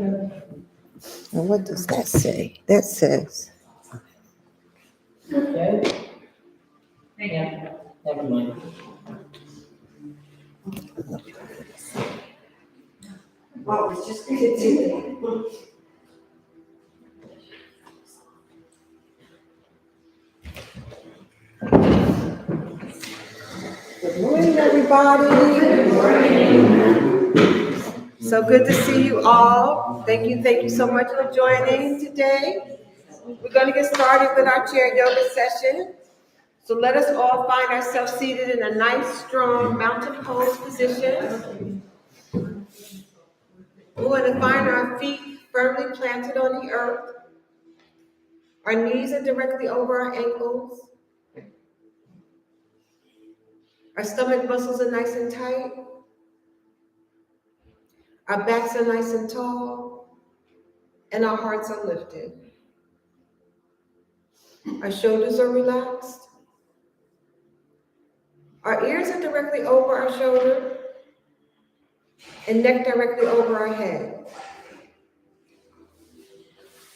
Now, what does that say? That says, Okay. Hang on. Never mind. Wow, it's just continue. good morning, everybody. Good morning. So good to see you all. Thank you so much for joining today. We're going to get started with our chair yoga session. So let us all find ourselves seated in a nice, strong mountain pose position. We want to find our feet firmly planted on the earth. Our knees are directly over our ankles. Our stomach muscles are nice and tight. Our backs are nice and tall. And our hearts are lifted. Our shoulders are relaxed. Our ears are directly over our shoulder and neck directly over our head.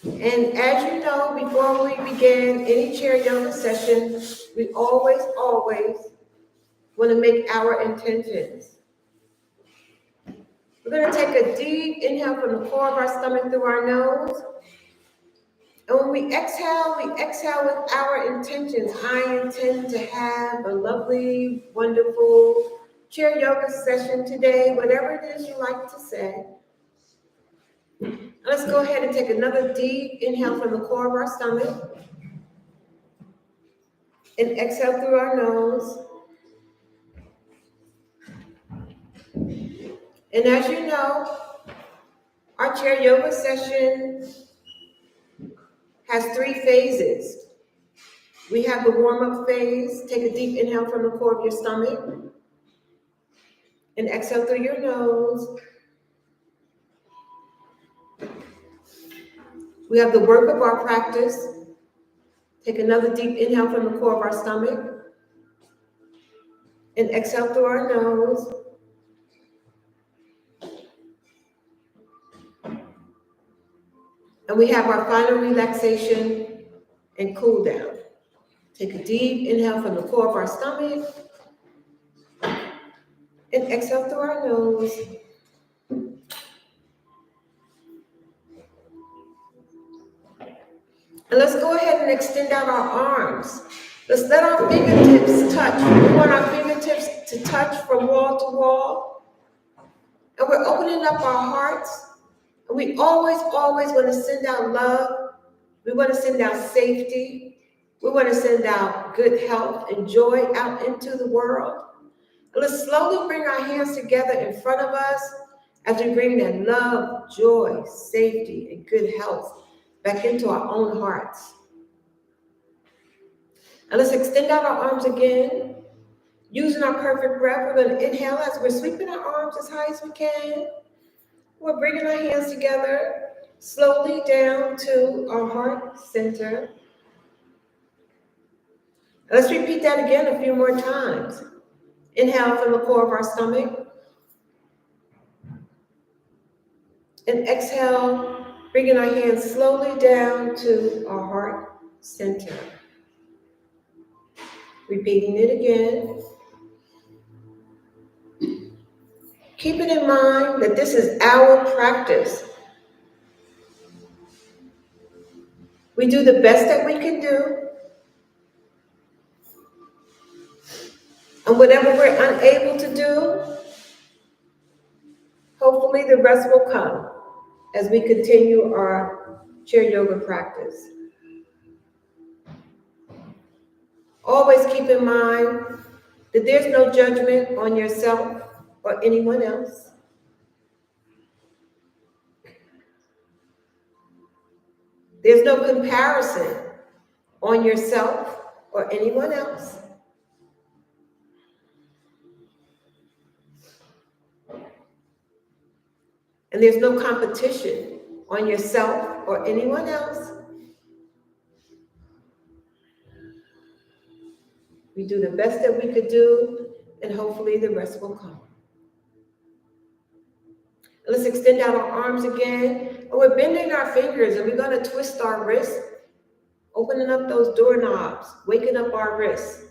And as you know, before we begin any chair yoga session, we always want to make our intentions. We're going to take a deep inhale from the core of our stomach through our nose. And when we exhale with our intentions. I intend to have a lovely, wonderful chair yoga session today, whatever it is you like to say. Let's go ahead and take another deep inhale from the core of our stomach. And exhale through our nose. And as you know, our chair yoga session has 3 phases. We have the warm-up phase. Take a deep inhale from the core of your stomach. And exhale through your nose. We have the work of our practice. Take another deep inhale from the core of our stomach. And exhale through our nose. And we have our final relaxation and cool down. Take a deep inhale from the core of our stomach. And exhale through our nose. And let's go ahead and extend out our arms. Let's let our fingertips touch. We want our fingertips to touch from wall to wall. And we're opening up our hearts. And we always want to send out love. We want to send out safety. We want to send out good health and joy out into the world. And let's slowly bring our hands together in front of us as we bring that love, joy, safety, and good health back into our own hearts. And let's extend out our arms again. Using our perfect breath, we're going to inhale as we're sweeping our arms as high as we can. We're bringing our hands together slowly down to our heart center. And let's repeat that again a few more times. Inhale from the core of our stomach. And exhale, bringing our hands slowly down to our heart center. Repeating it again. Keeping in mind that this is our practice. We do the best that we can do. And whatever we're unable to do, hopefully the rest will come as we continue our chair yoga practice. Always keep in mind that there's no judgment on yourself or anyone else. There's no comparison on yourself or anyone else. And there's no competition on yourself or anyone else. We do the best that we could do, and hopefully the rest will come. Let's extend out our arms again. And we're bending our fingers and we're going to twist our wrists, opening up those doorknobs, waking up our wrists.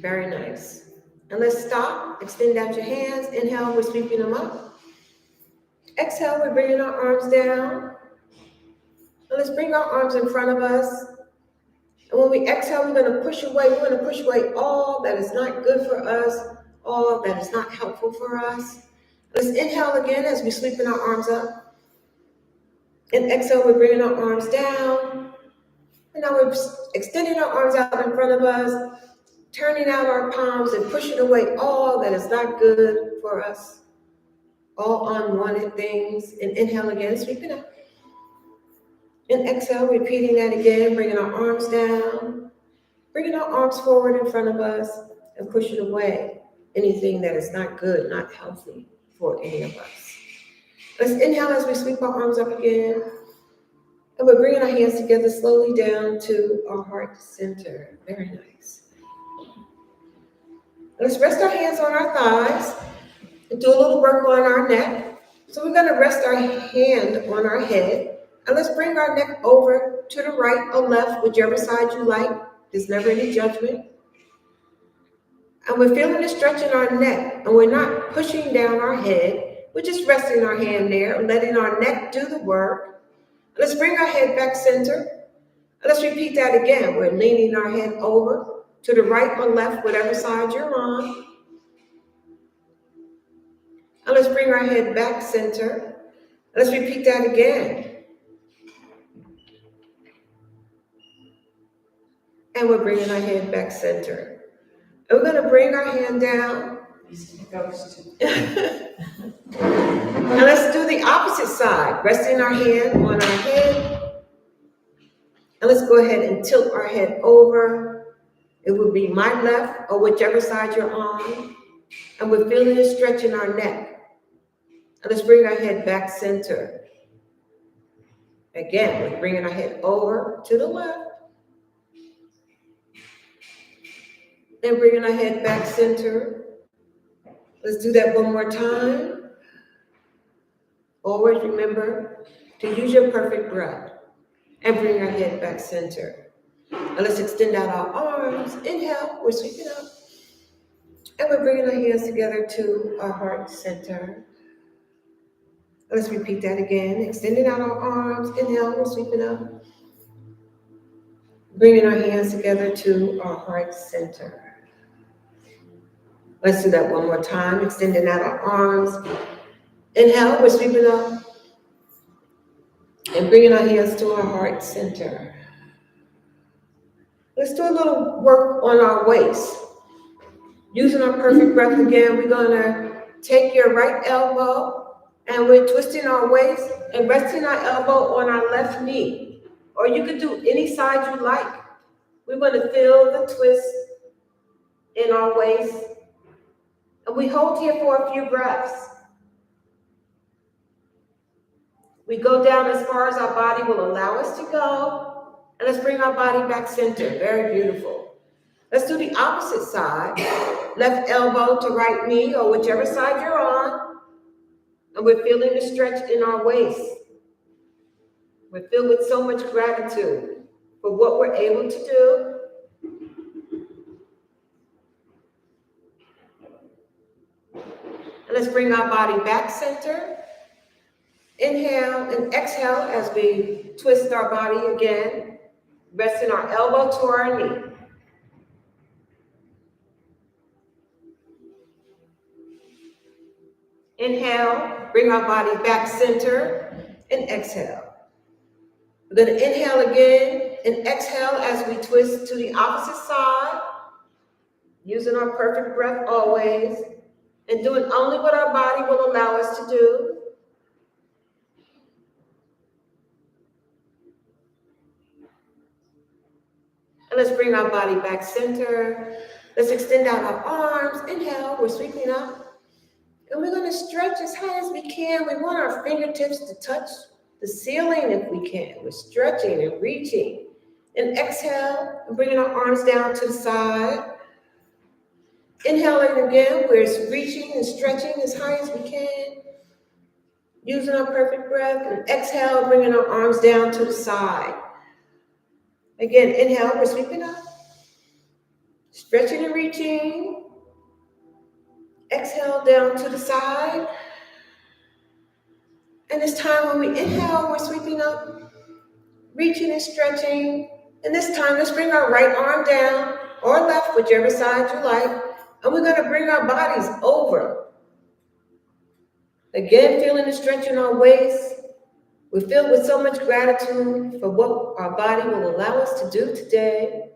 Very nice. And let's stop. Extend out your hands. Inhale, we're sweeping them up. Exhale, we're bringing our arms down. And let's bring our arms in front of us. And when we exhale, we're going to push away. We're going to push away all that is not good for us, all that is not helpful for us. Let's inhale again as we sweeping our arms up. And exhale, we're bringing our arms down. And now we're extending our arms out in front of us, turning out our palms and pushing away all that is not good for us, all unwanted things. And inhale again, sweeping up. And exhale, repeating that again, bringing our arms down, bringing our arms forward in front of us and pushing away anything that is not good, not healthy for any of us. Let's inhale as we sweep our arms up again. And we're bringing our hands together slowly down to our heart center. Very nice. Let's rest our hands on our thighs and do a little work on our neck. So we're going to rest our hand on our head. And let's bring our neck over to the right or left, whichever side you like. There's never any judgment. And we're feeling the stretch in our neck. And we're not pushing down our head. We're just resting our hand there and letting our neck do the work. Let's bring our head back center. And let's repeat that again. We're leaning our head over to the right or left, whatever side you're on. And let's bring our head back center. Let's repeat that again. And we're bringing our head back center. And we're going to bring our hand down. And let's do the opposite side. Resting our hand on our head. And let's go ahead and tilt our head over. It will be my left or whichever side you're on. And we're feeling a stretch in our neck. And let's bring our head back center. Again, we're bringing our head over to the left. And bringing our head back center. Let's do that one more time. Always remember to use your perfect breath. And bring our head back center. And let's extend out our arms. Inhale, we're sweeping up. And we're bringing our hands together to our heart center. Let's repeat that again. Extending out our arms. Inhale, we're sweeping up. Bringing our hands together to our heart center. Let's do that one more time. Extending out our arms. Inhale, we're sweeping up. And bringing our hands to our heart center. Let's do a little work on our waist. Using our perfect breath again, we're going to take your right elbow and we're twisting our waist and resting our elbow on our left knee. Or you could do any side you like. We're going to feel the twist in our waist. And we hold here for a few breaths. We go down as far as our body will allow us to go. And let's bring our body back center. Very beautiful. Let's do the opposite side. Left elbow to right knee or whichever side you're on. And we're feeling the stretch in our waist. We're filled with so much gratitude for what we're able to do. And let's bring our body back center. Inhale and exhale as we twist our body again. Resting our elbow to our knee. Inhale, bring our body back center, and exhale. We're going to inhale again and exhale as we twist to the opposite side, using our perfect breath always, and doing only what our body will allow us to do. And let's bring our body back center. Let's extend out our arms. Inhale, we're sweeping up. And we're going to stretch as high as we can. We want our fingertips to touch the ceiling if we can. We're stretching and reaching And exhale, and bringing our arms down to the side. Inhaling again, we're reaching and stretching as high as we can. Using our perfect breath. And exhale, bringing our arms down to the side. Again, inhale, we're sweeping up. Stretching and reaching. Exhale down to the side. And this time when we inhale, we're sweeping up, reaching and stretching. And this time, let's bring our right arm down or left, whichever side you like. And we're going to bring our bodies over. Again, feeling the stretch in our waist. We're filled with so much gratitude for what our body will allow us to do today.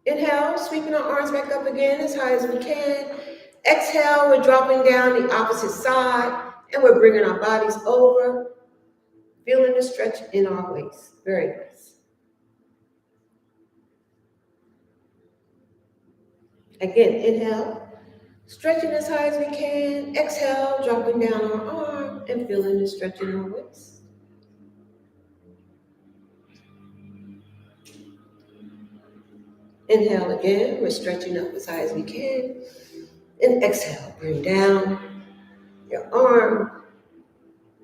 Inhale, sweeping our arms back up again as high as we can. Exhale, we're dropping down the opposite side, and we're bringing our bodies over, feeling the stretch in our waist. Very nice. Again, inhale, stretching as high as we can. Exhale, dropping down our arm and feeling the stretch in our waist. Inhale again, we're stretching up as high as we can. And exhale, bring down your arm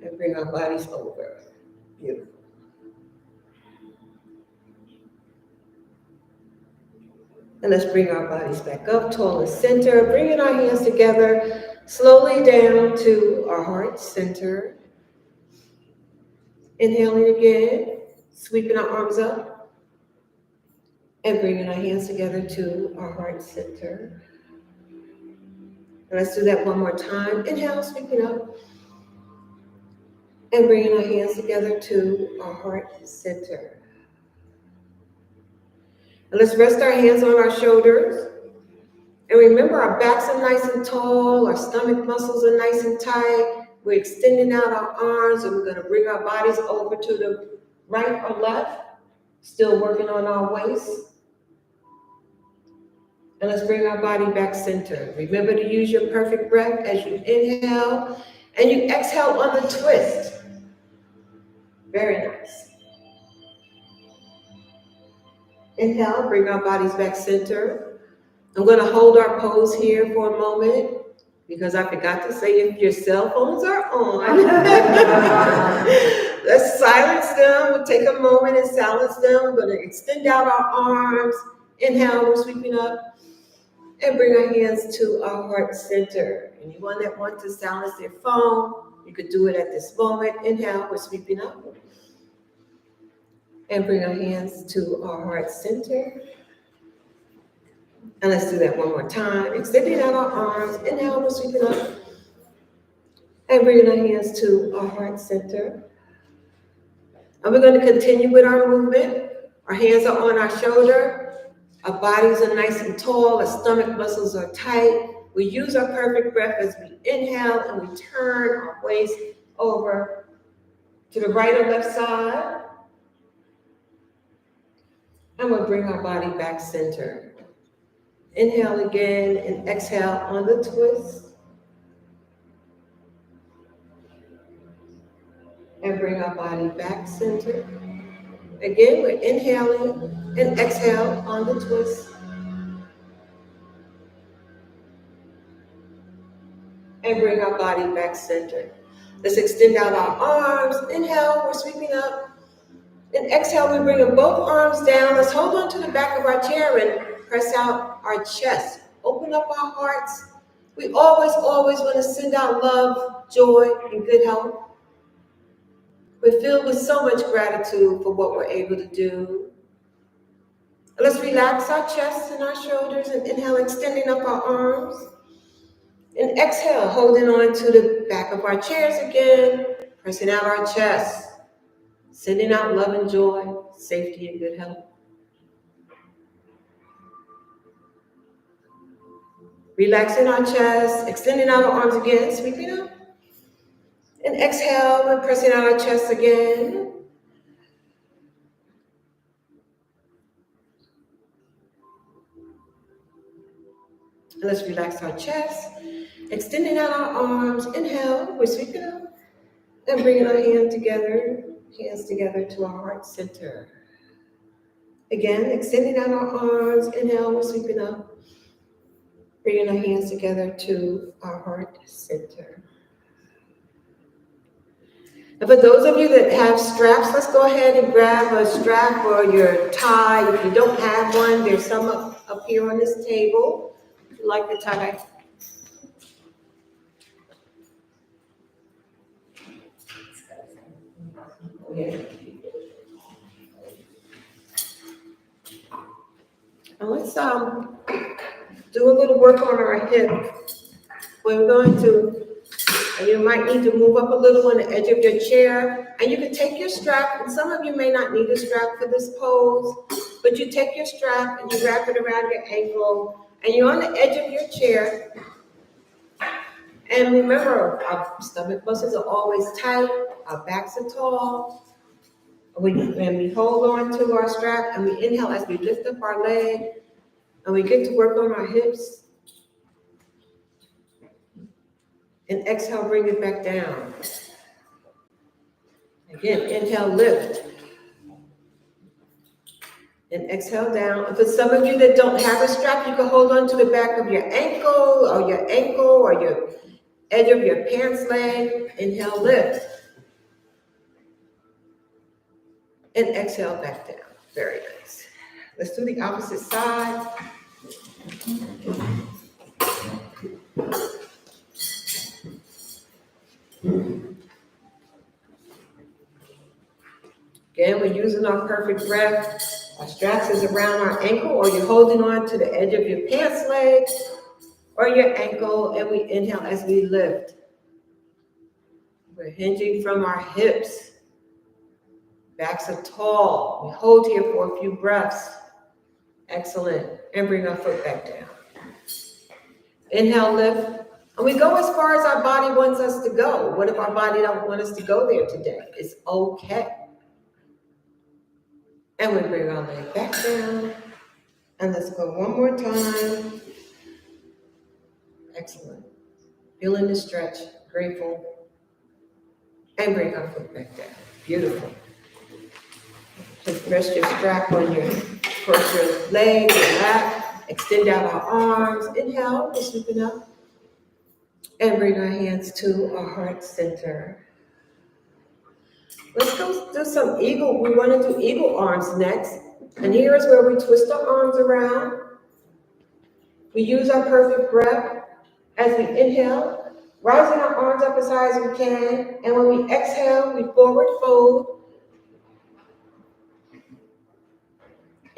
and bring our bodies over. Beautiful. And let's bring our bodies back up, tall and center, bringing our hands together, slowly down to our heart center. Inhaling again, sweeping our arms up, and bringing our hands together to our heart center. And let's do that one more time. Inhale, sweeping up, and bringing our hands together to our heart center. And let's rest our hands on our shoulders. And remember, our backs are nice and tall, our stomach muscles are nice and tight. We're extending out our arms, and we're going to bring our bodies over to the right or left, still working on our waist. And let's bring our body back center. Remember to use your perfect breath as you inhale, and you exhale on the twist. Very nice. Inhale, bring our bodies back center. I'm going to hold our pose here for a moment because I forgot to say if your cell phones are on, let's silence them. We'll take a moment and silence them. We're going to extend out our arms. Inhale, we're sweeping up. And bring our hands to our heart center. Anyone that wants to silence their phone, you could do it at this moment. Inhale, we're sweeping up. And bring our hands to our heart center. And let's do that one more time. Extending out our arms. Inhale, we're sweeping up. And bringing our hands to our heart center. And we're going to continue with our movement. Our hands are on our shoulder. Our bodies are nice and tall. Our stomach muscles are tight. We use our perfect breath as we inhale and we turn our waist over to the right or left side. And we'll bring our body back center. Inhale again and exhale on the twist. And bring our body back center. Again, we're inhaling and exhale on the twist. And bring our body back center. Let's extend out our arms. Inhale, we're sweeping up. And exhale, we bring both arms down. Let's hold on to the back of our chair and press out our chest. Open up our hearts. We always want to send out love, joy, and good health. We're filled with so much gratitude for what we're able to do. Let's relax our chest and our shoulders and inhale, extending up our arms. And exhale, holding on to the back of our chairs again, pressing out our chest, sending out love and joy, safety and good health. Relaxing our chest, extending out our arms again, sweeping up. And exhale, and pressing out our chest again. And let's relax our chest, extending out our arms. Inhale, we're sweeping up and bringing our hand together Hands together to our heart center. Again, extending out our arms. Inhale, we're sweeping up. Bringing our hands together to our heart center. And for those of you that have straps, let's go ahead and grab a strap or your tie. If you don't have one, there's some up here on this table. If you like the tie. And let's do a little work on our hip. We're going to, and you might need to move up a little on the edge of your chair. And you can take your strap, and some of you may not need a strap for this pose, but you take your strap and you wrap it around your ankle, and you're on the edge of your chair. And remember, our stomach muscles are always tight, our backs are tall. And we hold on to our strap and we inhale as we lift up our leg, and we get to work on our hips. And exhale, bring it back down. Again, inhale, lift. And exhale down. And for some of you that don't have a strap, you can hold on to the back of your ankle or your edge of your pants leg. Inhale, lift. And exhale back down. Very nice. Let's do the opposite side. Again, we're using our perfect breath. Our straps is around our ankle, or you're holding on to the edge of your pants leg or your ankle, and we inhale as we lift. We're hinging from our hips. Backs are tall. We hold here for a few breaths. Excellent. And bring our foot back down. Inhale, lift. And we go as far as our body wants us to go. What if our body don't want us to go there today? It's okay. And we bring our leg back down. And let's go one more time. Excellent. Feeling the stretch. Grateful. And bring our foot back down. Beautiful. Just rest your strap on cross your leg, your lap. Extend out our arms. Inhale, we're sweeping up. And bring our hands to our heart center. Let's go do some eagle. We want to do eagle arms next. And here is where we twist our arms around. We use our perfect breath as we inhale, rising our arms up as high as we can. And when we exhale, we forward fold.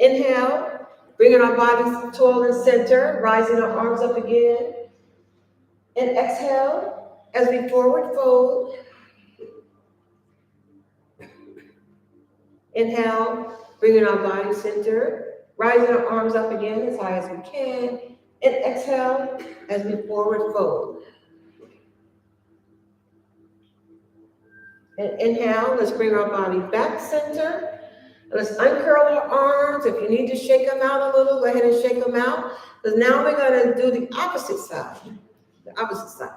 Inhale, bringing our bodies tall and center, rising our arms up again. And exhale as we forward fold. Inhale, bringing our body center, rising our arms up again as high as we can. And exhale as we forward fold. And inhale, let's bring our body back center. Let's uncurl our arms. If you need to shake them out a little, go ahead and shake them out. Because now we're going to do the opposite side. The opposite side.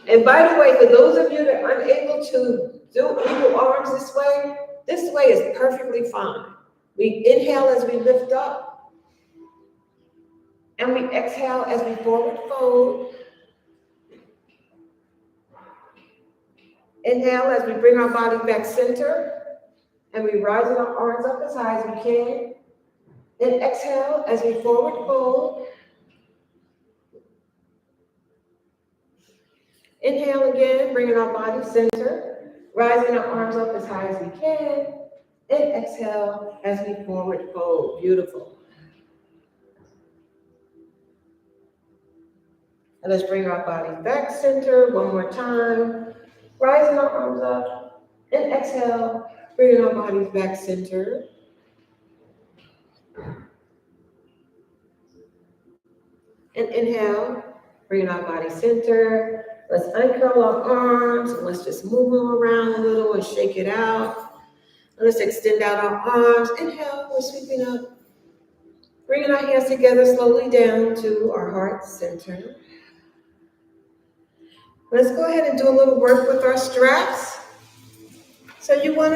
And by the way, for those of you that are unable to do eagle arms this way is perfectly fine. We inhale as we lift up. And we exhale as we forward fold. Inhale as we bring our body back center. And we rise our arms up as high as we can. And exhale as we forward fold. Inhale again, bringing our body center, rising our arms up as high as we can, and exhale as we forward fold. Beautiful. And let's bring our body back center one more time, rising our arms up, and exhale, bringing our bodies back center. And inhale, bringing our body center. Let's uncurl our arms, and let's just move them around a little and shake it out. And let's extend out our arms. Inhale, we're sweeping up. Bringing our hands together slowly down to our heart center. Let's go ahead and do a little work with our straps. So you want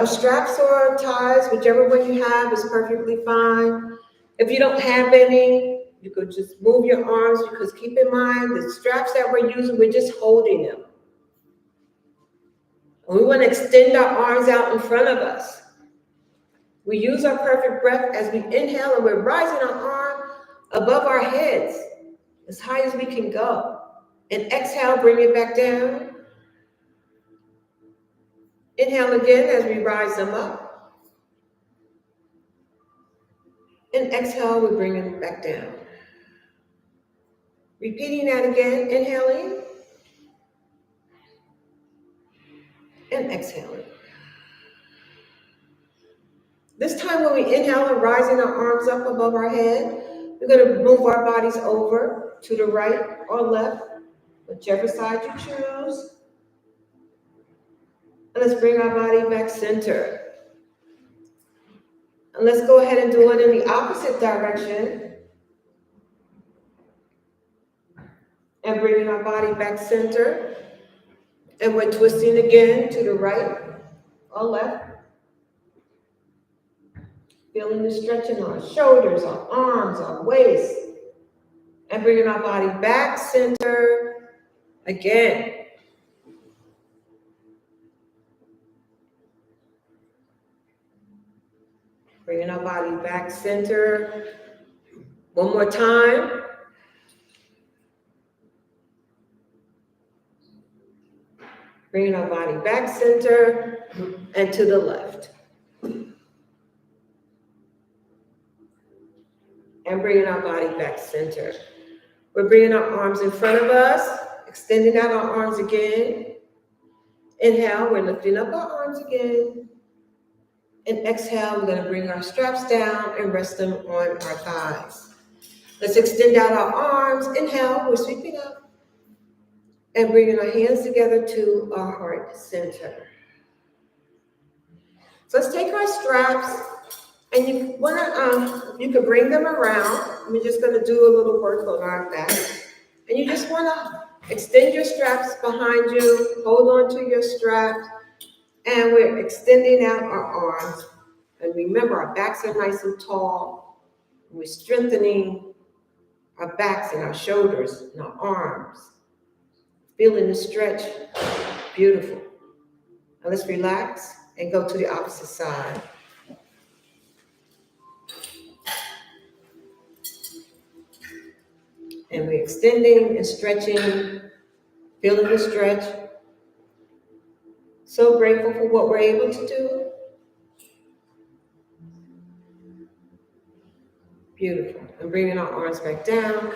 straps or ties, whichever one you have is perfectly fine. If you don't have any, you could just move your arms, because keep in mind the straps that we're using, we're just holding them. And we want to extend our arms out in front of us. We use our perfect breath as we inhale, and we're rising our arm above our heads as high as we can go. And exhale, bring it back down. Inhale again as we rise them up. And exhale, we bring it back down. Repeating that again, inhaling and exhaling. This time when we inhale and rising our arms up above our head, we're going to move our bodies over to the right or left, whichever side you choose. And let's bring our body back center. And let's go ahead and do it in the opposite direction. And bringing our body back center. And we're twisting again to the right or left. Feeling the stretch in our shoulders, our arms, our waist. And bringing our body back center again. Bringing our body back center. One more time. Bringing our body back center and to the left. And bringing our body back center. We're bringing our arms in front of us, extending out our arms again. Inhale, we're lifting up our arms again. And exhale, we're going to bring our straps down and rest them on our thighs. Let's extend out our arms. Inhale, we're sweeping up. And bringing our hands together to our heart center. So let's take our straps, and you can bring them around. We're just going to do a little work on our back. And you just want to extend your straps behind you, hold on to your straps, and we're extending out our arms. And remember, our backs are nice and tall. We're strengthening our backs and our shoulders and our arms. Feeling the stretch, beautiful. Now let's relax and go to the opposite side. And we're extending and stretching, feeling the stretch. So grateful for what we're able to do. Beautiful. And bringing our arms back down.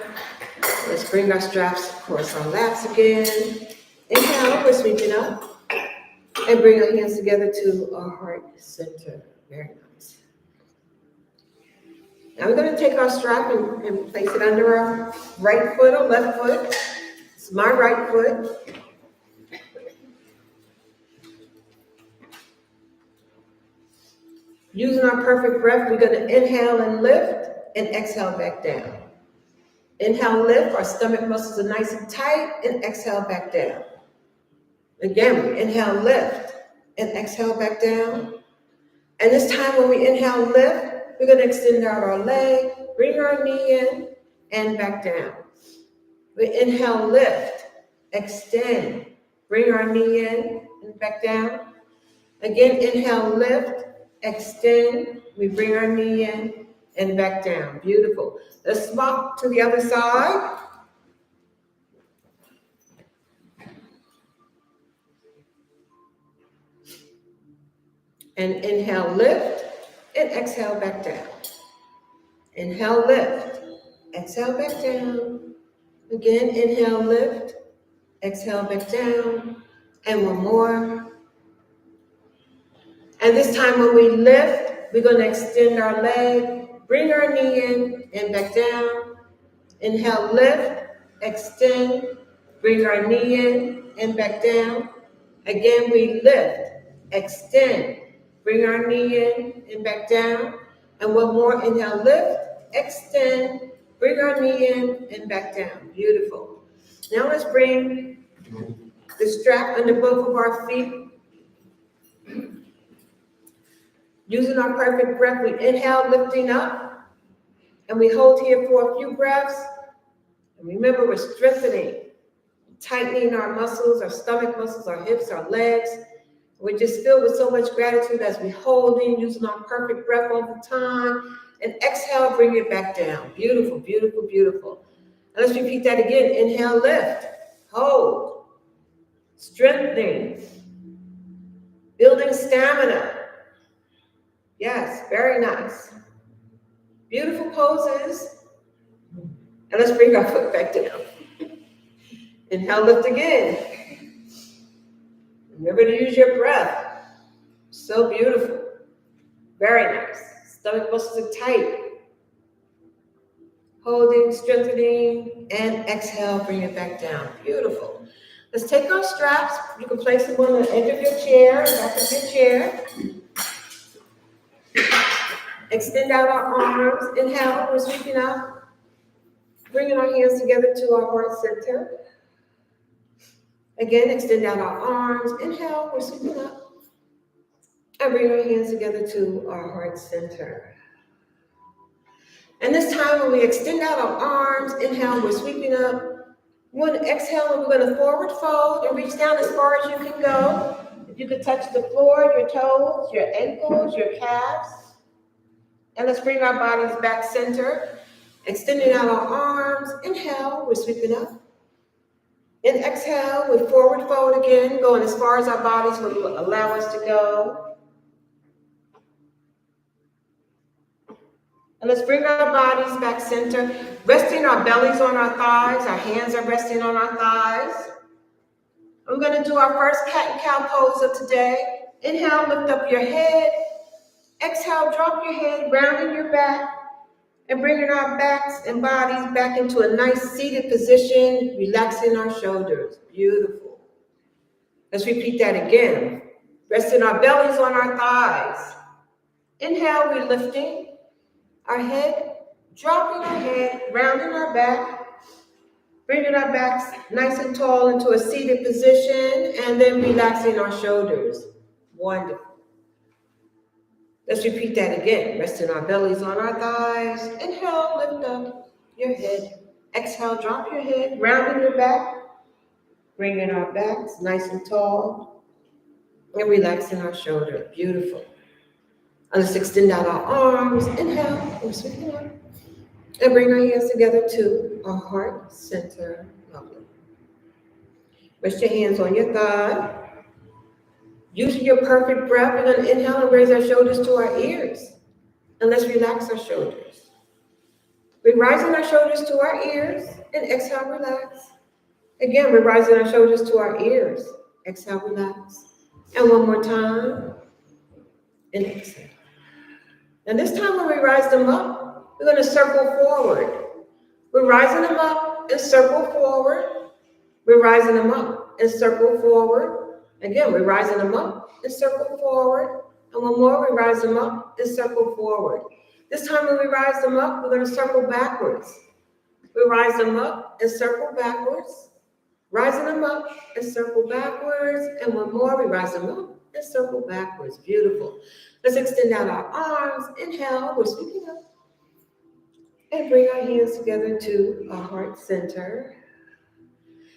Let's bring our straps across our laps again. Inhale, we're sweeping up. And bring our hands together to our heart center. Very nice. Now we're going to take our strap and place it under our right foot or left foot. It's my right foot. Using our perfect breath, we're going to inhale and lift and exhale back down. Inhale, lift. Our stomach muscles are nice and tight, and exhale back down. Again, we inhale, lift, and exhale back down. And this time when we inhale, lift, we're going to extend out our leg, bring our knee in, and back down. We inhale, lift, extend, bring our knee in, and back down. Again, inhale, lift, extend, we bring our knee in, and back down. Beautiful. Let's swap to the other side. And inhale, lift, and exhale back down. Inhale, lift, exhale back down. Again, inhale, lift, exhale back down. And one more. And this time when we lift, we're going to extend our leg, bring our knee in, and back down. Inhale, lift, extend, bring our knee in, and back down. Again, we lift, extend, bring our knee in, and back down. And one more, inhale, lift, extend, bring our knee in, and back down. Beautiful. Now let's bring The strap under both of our feet. Using our perfect breath, we inhale, lifting up, and we hold here for a few breaths. And remember, we're strengthening, tightening our muscles, our stomach muscles, our hips, our legs. We're just filled with so much gratitude as we holding, using our perfect breath all the time. And exhale, bring it back down. Beautiful, beautiful, beautiful. And let's repeat that again. Inhale, lift, hold, strengthening, building stamina. Yes, very nice. Beautiful poses. And let's bring our foot back down. Inhale, lift again. Remember to use your breath. So beautiful. Very nice. Stomach muscles are tight. Holding, strengthening, and exhale, bring it back down. Beautiful. Let's take our straps. You can place them on the edge of your chair, back of your chair. Extend out our arms. Inhale, we're sweeping up. Bringing our hands together to our heart center. Again, extend out our arms. Inhale, we're sweeping up. And bring our hands together to our heart center. And this time when we extend out our arms, inhale, we're sweeping up. We're going to exhale and we're going to forward fold and reach down as far as you can go. If you could touch the floor, your toes, your ankles, your calves. And let's bring our bodies back center. Extending out our arms. Inhale, we're sweeping up. And exhale, we forward fold again, going as far as our bodies will allow us to go. And let's bring our bodies back center, resting our bellies on our thighs. Our hands are resting on our thighs. We're going to do our first cat and cow pose of today. Inhale, lift up your head. Exhale, drop your head, rounding your back, and bringing our backs and bodies back into a nice seated position, relaxing our shoulders. Beautiful. Let's repeat that again. Resting our bellies on our thighs. Inhale, we're lifting our head, dropping our head, rounding our back, bringing our backs nice and tall into a seated position, and then relaxing our shoulders. Wonderful. Let's repeat that again. Resting our bellies on our thighs. Inhale, lift up your head. Exhale, drop your head, rounding your back, bringing our backs nice and tall, and relaxing our shoulder. Beautiful. And let's extend out our arms. Inhale, we're sweeping up. And bring our hands together to our heart center. Lovely. Rest your hands on your thigh. Using your perfect breath, we're going to inhale and raise our shoulders to our ears. And let's relax our shoulders. We're rising our shoulders to our ears. And exhale, relax. Again, we're rising our shoulders to our ears. Exhale, relax. And one more time. And exhale. And this time when we rise them up, we're going to circle forward. We're rising them up and circle forward. We're rising them up and circle forward. Again, we're rising them up and circle forward. And one more, we rise them up and circle forward. This time when we rise them up, we're going to circle backwards. We rise them up and circle backwards. Rising them up and circle backwards. And one more, we rise them up and circle backwards. Beautiful. Let's extend out our arms. Inhale, we're sweeping up. And bring our hands together to our heart center.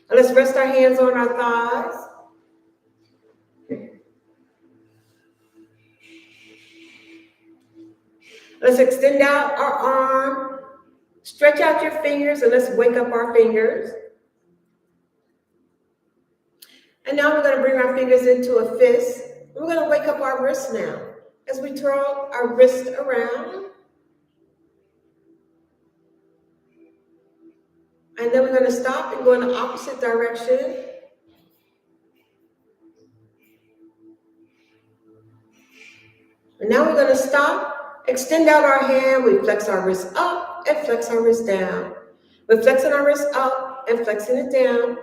And let's rest our hands on our thighs. Let's extend out our arm. Stretch out your fingers and let's wake up our fingers. And now we're going to bring our fingers into a fist. We're going to wake up our wrists now. As we twirl our wrist around. And then we're going to stop and go in the opposite direction. And now we're going to stop, extend out our hand. We flex our wrist up and flex our wrist down. We're flexing our wrist up and flexing it down.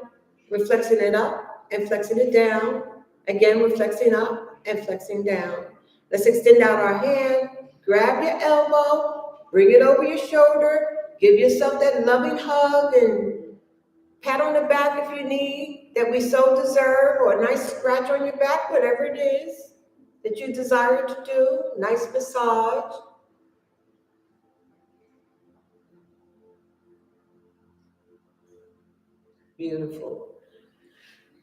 We're flexing it up and flexing it down. Again, we're flexing up and flexing down. Let's extend out our hand. Grab your elbow. Bring it over your shoulder. Give yourself that loving hug and pat on the back if you need. that we so deserve, or a nice scratch on your back, whatever it is that you desire to do, nice massage. Beautiful.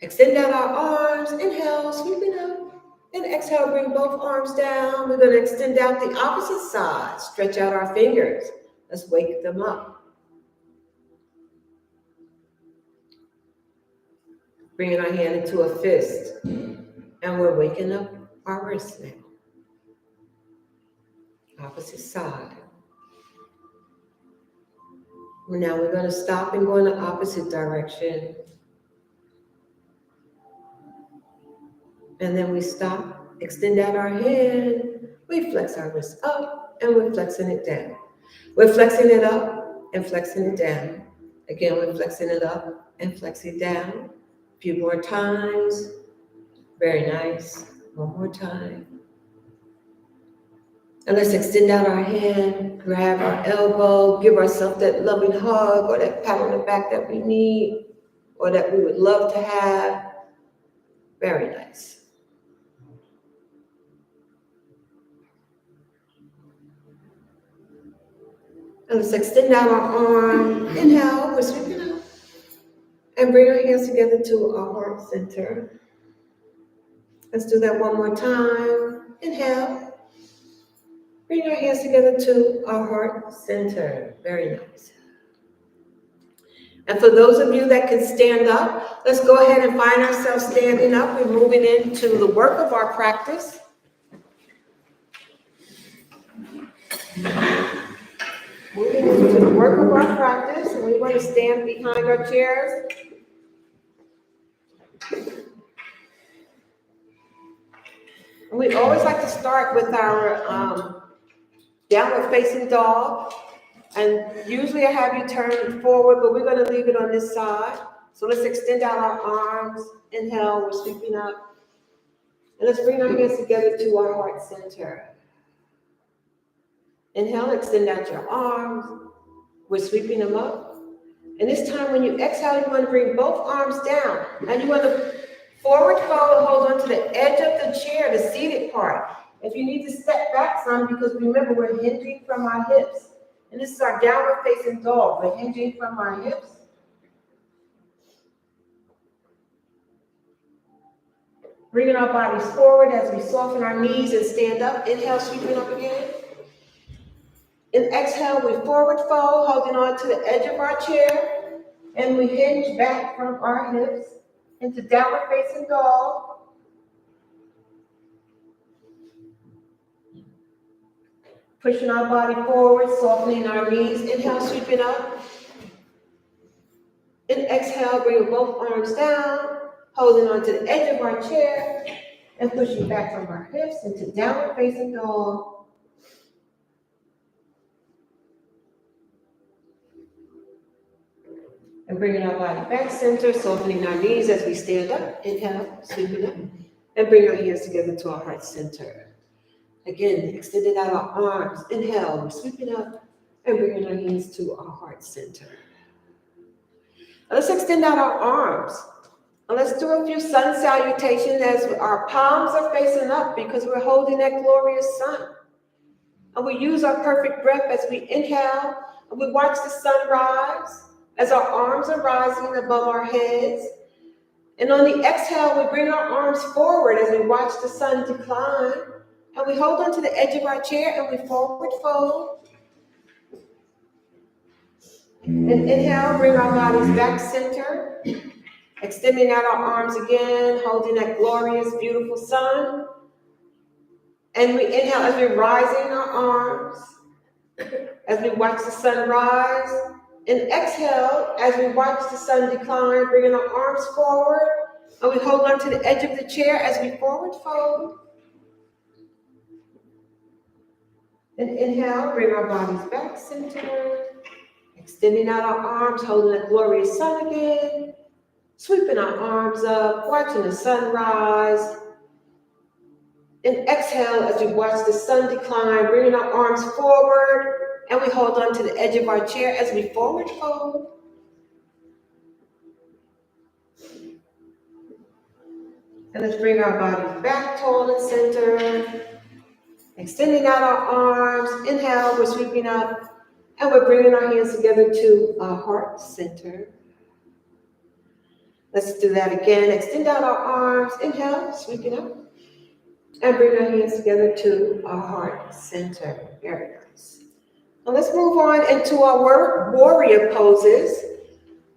Extend out our arms, inhale, sweeping up. And exhale, bring both arms down. We're going to extend out the opposite side. Stretch out our fingers. Let's wake them up. Bringing our hand into a fist. And we're waking up our wrists now. Opposite side. Now we're going to stop and go in the opposite direction. And then we stop, extend out our hand. We flex our wrist up and we're flexing it down. We're flexing it up and flexing it down. Again, we're flexing it up and flexing it down. A few more times. Very nice. One more time. And let's extend out our hand, grab our elbow, give ourselves that loving hug or that pat on the back that we need or that we would love to have. Very nice. And let's extend out our arm. Inhale, we're sweeping up. And bring our hands together to our heart center. Let's do that one more time. Inhale. Bring our hands together to our heart center. Very nice. And for those of you that can stand up, let's go ahead and find ourselves standing up. We're moving into the work of our practice. Moving into the work of our practice, and we want to stand behind our chairs. And we always like to start with our downward facing dog. And usually I have you turn forward, but we're going to leave it on this side. So let's extend out our arms. Inhale, we're sweeping up. And let's bring our hands together to our heart center. Inhale, extend out your arms. We're sweeping them up. And this time when you exhale, you want to bring both arms down. And you want to forward fold and hold on to the edge of the chair, the seated part. If you need to step back some, because remember, we're hinging from our hips. And this is our downward facing dog. We're hinging from our hips. Bringing our bodies forward as we soften our knees and stand up. Inhale, sweeping up again. And exhale, we forward fold, holding on to the edge of our chair. And we hinge back from our hips into downward facing dog. Pushing our body forward, softening our knees. Inhale, sweeping up. And exhale, bring both arms down, holding on to the edge of our chair and pushing back from our hips into downward facing dog. And bringing our body back center, softening our knees as we stand up. Inhale, sweeping up. And bring our hands together to our heart center. Again, extending out our arms. Inhale, we're sweeping up and bringing our hands to our heart center. Now let's extend out our arms. Now let's do a few sun salutations as our palms are facing up because we're holding that glorious sun. And we use our perfect breath as we inhale and we watch the sun rise as our arms are rising above our heads. And on the exhale, we bring our arms forward as we watch the sun decline. And we hold on to the edge of our chair and we forward fold. And inhale, bring our bodies back center. Extending out our arms again, holding that glorious, beautiful sun. And we inhale as we're rising our arms, as we watch the sun rise. And exhale as we watch the sun decline, bringing our arms forward. And we hold on to the edge of the chair as we forward fold. And inhale, bring our bodies back center. Extending out our arms, holding the glorious sun again. Sweeping our arms up, watching the sun rise. And exhale as we watch the sun decline, bringing our arms forward. And we hold on to the edge of our chair as we forward fold. And let's bring our bodies back tall and center. Extending out our arms. Inhale, we're sweeping up. And we're bringing our hands together to our heart center. Let's do that again. Extend out our arms. Inhale, sweeping up. And bring our hands together to our heart center. Very nice. Now let's move on into our warrior poses.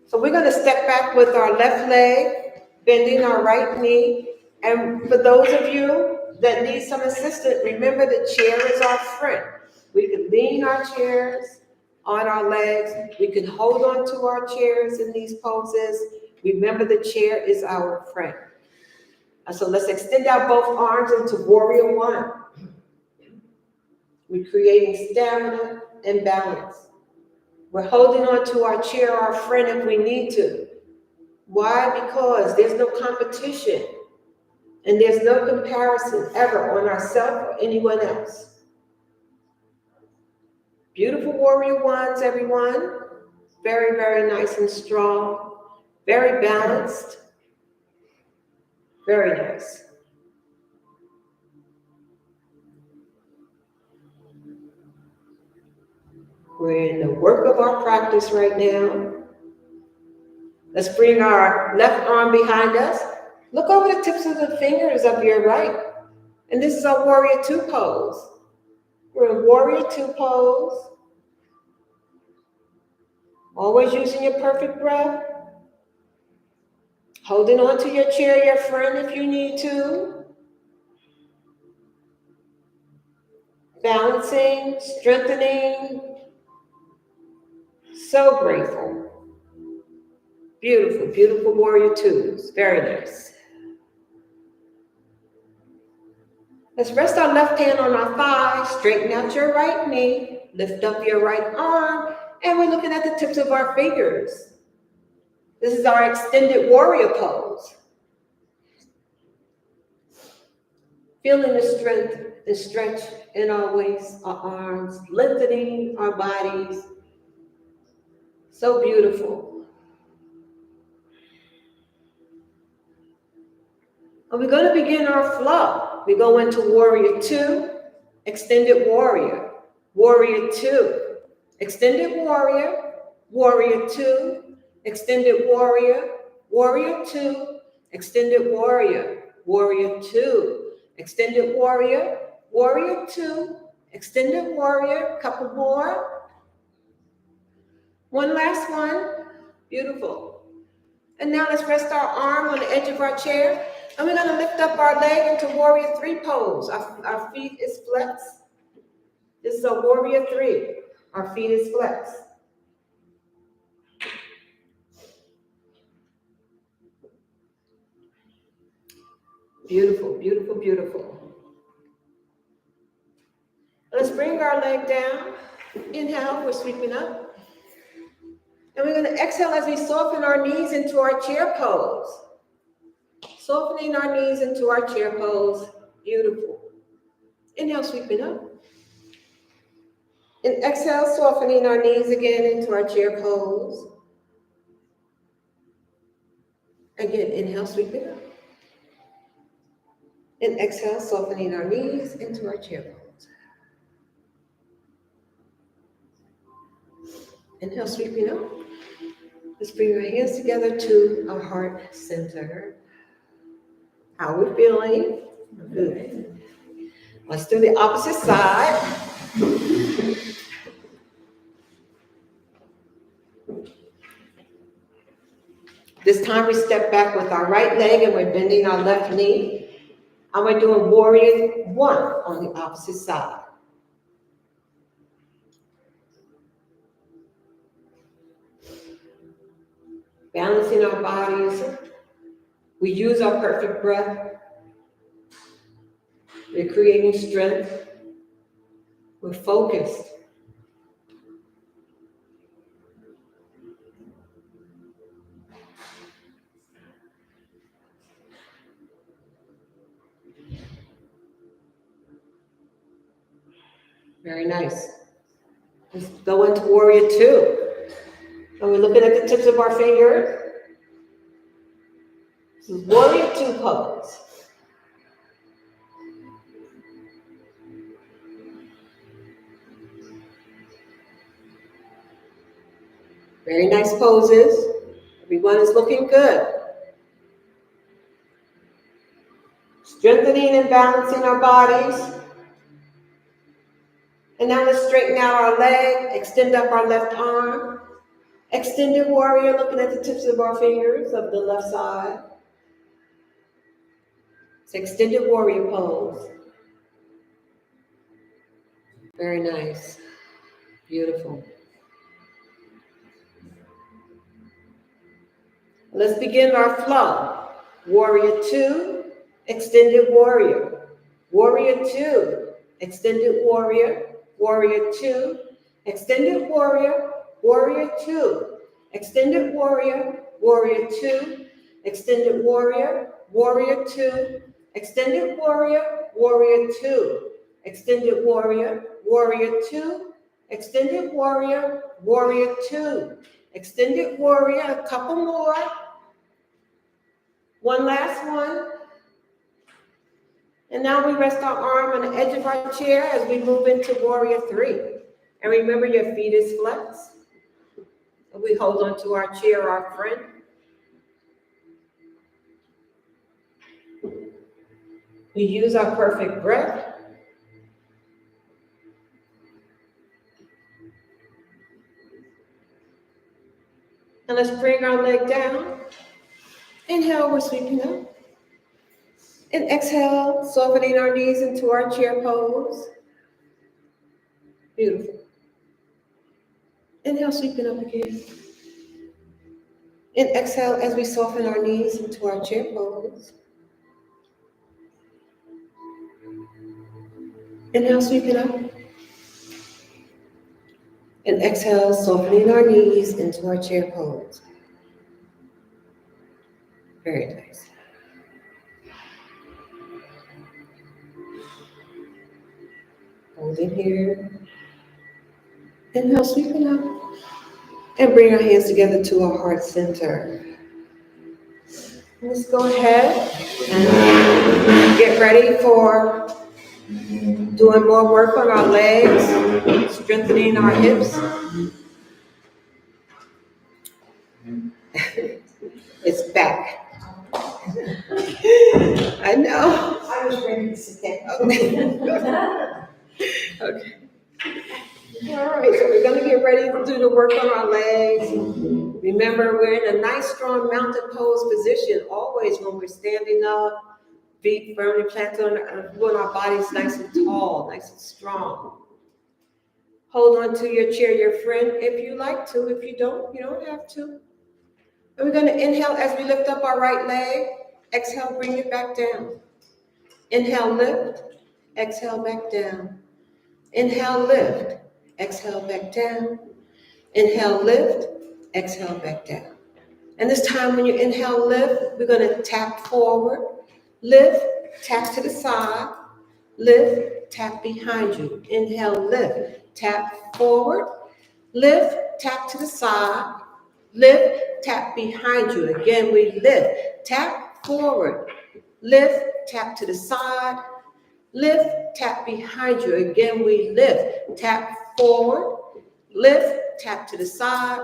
So we're going to step back with our left leg, bending our right knee. And for those of you that need some assistance, remember the chair is our friend. We can lean our chairs on our legs. We can hold on to our chairs in these poses. Remember the chair is our friend. So let's extend out both arms into warrior one. We're creating stamina and balance. We're holding on to our chair, our friend, if we need to. Why? Because there's no competition and there's no comparison ever on ourselves or anyone else. Beautiful warrior ones, everyone. Very, very nice and strong. Very balanced. Very nice. We're in the work of our practice right now. Let's bring our left arm behind us. Look over the tips of the fingers of your right. And this is our warrior two pose. We're in warrior two pose. Always using your perfect breath. Holding on to your chair, your friend, if you need to. Balancing, strengthening. So grateful. Beautiful, beautiful warrior twos. Very nice. Let's rest our left hand on our thigh. Straighten out your right knee. Lift up your right arm. And we're looking at the tips of our fingers. This is our extended warrior pose. Feeling the strength and stretch in our waists, our arms, lengthening our bodies. So beautiful. And we're going to begin our flow. We go into warrior two, extended warrior, warrior two, extended warrior, warrior two, extended warrior, warrior two, extended warrior, warrior two, extended warrior, warrior two, extended warrior, couple more. One last one. Beautiful. And now let's rest our arm on the edge of our chair. And we're going to lift up our leg into warrior three pose. Our feet is flexed. This is a warrior three. Our feet is flexed. Beautiful, beautiful, beautiful. Let's bring our leg down. Inhale, we're sweeping up. And we're going to exhale as we soften our knees into our chair pose. Softening our knees into our chair pose. Beautiful. Inhale, sweeping up. And exhale, softening our knees again into our chair pose. Again, inhale, sweeping up. And exhale, softening our knees into our chair pose. Inhale, sweeping up. Let's bring our hands together to our heart center. How are we feeling? Good. Let's do the opposite side. This time we step back with our right leg and we're bending our left knee. And we're doing warrior one on the opposite side. Balancing our bodies. We use our perfect breath. We're creating strength. We're focused. Very nice. Let's go into warrior two. And we're looking at the tips of our fingers. This is warrior two pose. Very nice poses. Everyone is looking good. Strengthening and balancing our bodies. And now let's straighten out our leg, extend up our left arm. Extended warrior, looking at the tips of our fingers of the left side. It's extended warrior pose. Very nice. Beautiful. Let's begin our flow. Warrior 2, extended warrior. Warrior 2, extended warrior. Warrior 2, extended warrior. Warrior 2, extended warrior. Warrior 2, extended warrior. Warrior 2, extended warrior. Warrior 2, extended warrior. Warrior 2, extended warrior. Warrior 2, extended warrior. A couple more. One last one. And now we rest our arm on the edge of our chair as we move into warrior 3. And remember, your feet is flexed. And we hold on to our chair, our friend. We use our perfect breath. And let's bring our leg down. Inhale, we're sweeping up. And exhale, softening our knees into our chair pose. Beautiful. Inhale, sweeping up again. And exhale as we soften our knees into our chair pose. Inhale, sweeping up. And exhale, softening our knees into our chair pose. Very nice. Hold it here. Inhale, sweeping up. And bring our hands together to our heart center. Let's go ahead and get ready for doing more work on our legs, strengthening our hips. It's back. I know. I was ready to sit down. Okay. All right, so we're going to get ready to do the work on our legs. Remember, we're in a nice, strong mountain pose position always when we're standing up, feet firmly planted on our bodies nice and tall, nice and strong. Hold on to your chair, your friend, if you like to. If you don't have to. And we're going to inhale as we lift up our right leg. Exhale, bring it back down. Inhale, lift. Exhale, back down. Inhale, lift. Exhale, back down. Inhale, lift. Exhale, back down. And this time when you inhale, lift, we're going to tap forward. Lift, tap to the side. Lift, tap behind you. Inhale, lift. Tap forward. Lift, tap to the side. Lift, tap behind you. Again, we lift. Tap forward. Lift, tap to the side. Lift, tap behind you. Again, we lift. Tap forward. Lift, tap to the side.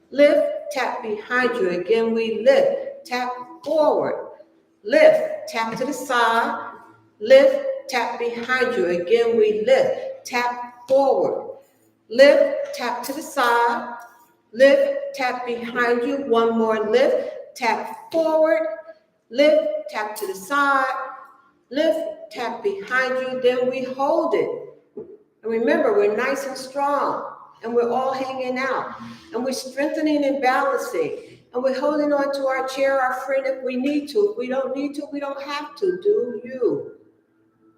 Lift, tap behind you. Again, we lift. Tap forward. Lift, tap to the side. Lift, tap behind you. Again, we lift. Tap forward. Lift, tap to the side. Lift, tap behind you. One more lift. Tap forward. Lift, tap to the side. Lift, tap behind you. Then we hold it. And remember, we're nice and strong. And we're all hanging out. And we're strengthening and balancing. And we're holding on to our chair, our friend, if we need to. If we don't need to, we don't have to. Do you.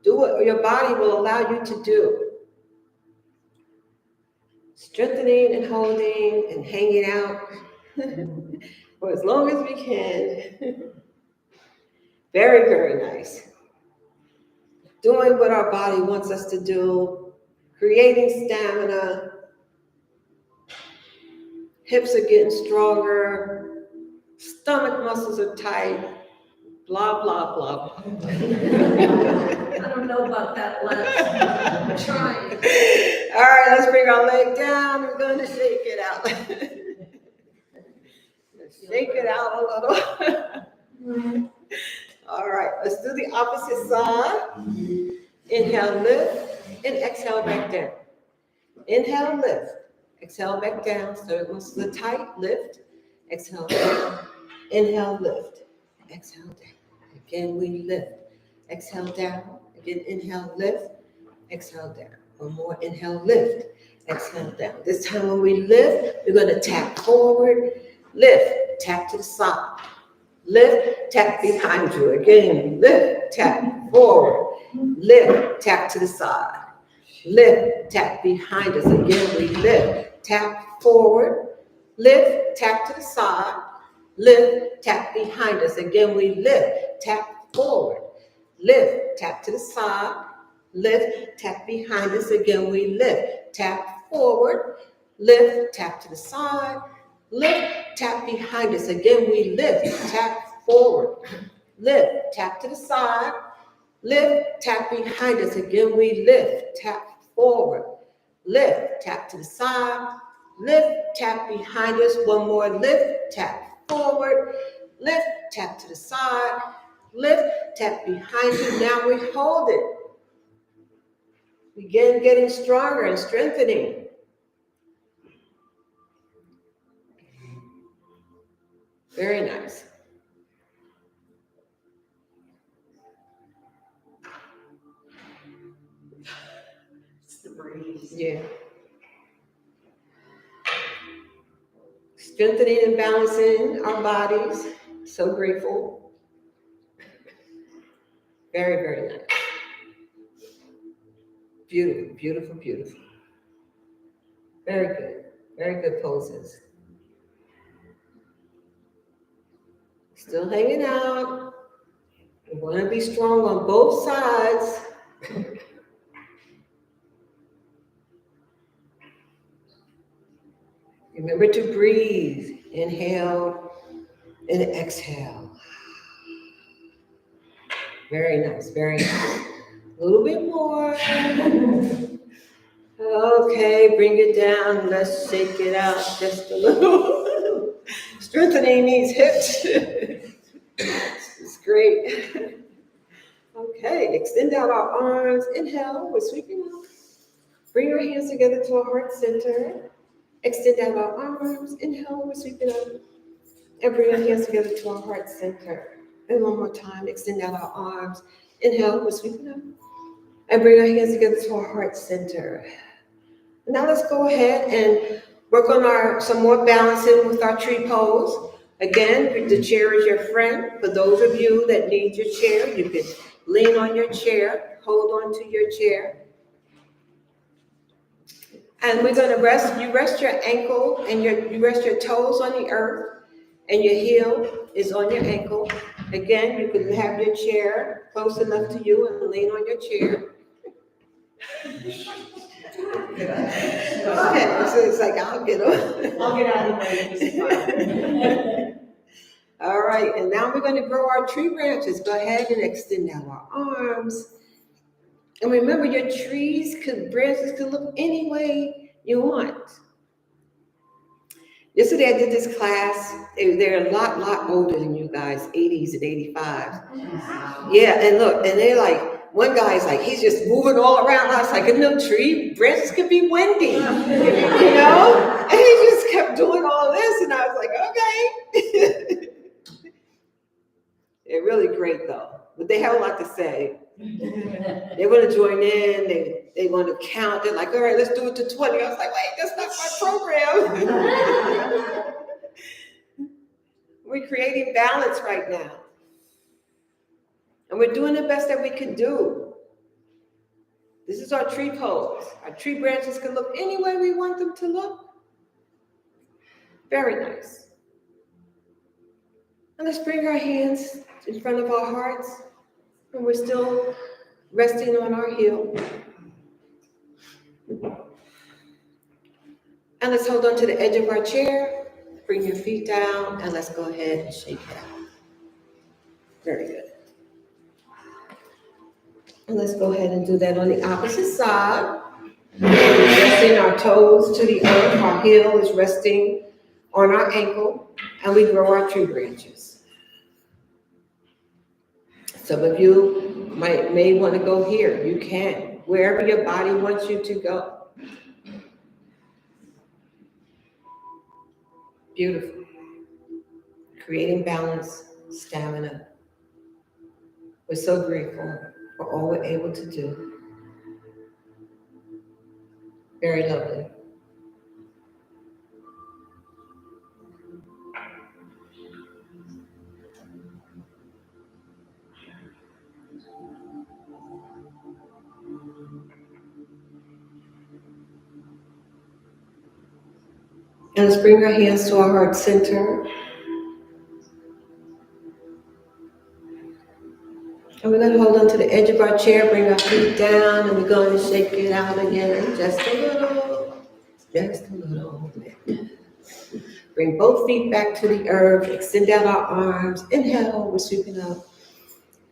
Do what your body will allow you to do. Strengthening and holding and hanging out for as long as we can. Very, very nice. Doing what our body wants us to do. Creating stamina. Hips are getting stronger. Stomach muscles are tight. Blah, blah, blah. I don't know about that last. I'm trying. All right, let's bring our leg down. We're going to shake it out. Shake it out a little. All right, let's do the opposite side. Inhale, lift, and exhale back down. Inhale, lift. Exhale back down. So it was the tight lift. Exhale down. Inhale, lift. Exhale down. Again, we lift. Exhale down. Again, inhale, lift. Exhale down. One more. Inhale, lift. Exhale down. This time when we lift, we're going to tap forward. Lift. Tap to the side. Lift. Tap behind you. Again, lift. Tap forward. Lift. Tap to the side. Lift, tap behind us. Again, we lift, tap forward, lift, tap to the side, lift, tap behind us. Again, we lift, tap forward, lift, tap to the side, lift, tap behind us. Again, we lift, tap forward, lift, tap to the side, lift, tap behind us. Again, we lift, tap forward, lift, tap to the side, lift, tap behind us. Again, we lift, tap forward, lift, tap to the side, lift, tap behind us. One more, lift, tap forward, lift, tap to the side, lift, tap behind you. Now we hold it. Begin getting stronger and strengthening. Very nice. It's the breeze. Yeah. Strengthening and balancing our bodies. So grateful. Very, very nice. Beautiful, beautiful, beautiful. Very good. Very good poses. Still hanging out. We want to be strong on both sides. Remember to breathe. Inhale and exhale. Very nice, very nice. A little bit more. Okay, bring it down. Let's shake it out just a little. Strengthening these hips. It's great. Okay, extend out our arms. Inhale, we're sweeping up. Bring our hands together to our heart center. Extend out our arms. Inhale, we're sweeping up. And bring our hands together to our heart center. And one more time, extend out our arms. Inhale, we're sweeping up. And bring our hands together to our heart center. Now let's go ahead and work on some more balancing with our tree pose. Again, the chair is your friend. For those of you that need your chair, you can lean on your chair, hold on to your chair. And we're going to rest your ankle and you rest your toes on the earth and your heel is on your ankle. Again, you can have your chair close enough to you and lean on your chair. Okay, so it's like, I'll get up. I'll get out of the way. All right, and now we're going to grow our tree branches. Go ahead and extend out our arms. And remember, your branches can look any way you want. Yesterday I did this class. They're a lot older than you guys, 80s and 85s. Yeah, and look, and they're like, one guy's like, he's just moving all around. I was like, no, tree branches could be windy, you know? And he just kept doing all this, and I was like, okay. They're really great though, but they have a lot to say. They want to join in, they want to count. They're like, all right, let's do it to 20. I was like, wait, that's not my program. We're creating balance right now. And we're doing the best that we can do. This is our tree pose. Our tree branches can look any way we want them to look. Very nice. And let's bring our hands in front of our hearts. And we're still resting on our heel. And let's hold on to the edge of our chair. Bring your feet down and let's go ahead and shake it out. Very good. And let's go ahead and do that on the opposite side. Resting our toes to the earth. Our heel is resting on our ankle, and we grow our tree branches. Some of you may want to go here. You can, wherever your body wants you to go. Beautiful. Creating balance, stamina. We're so grateful for all we're able to do. Very lovely. And let's bring our hands to our heart center. And we're going to hold on to the edge of our chair, bring our feet down, and we're going to shake it out again. Just a little bit. Bring both feet back to the earth. Extend out our arms. Inhale, we're sweeping up.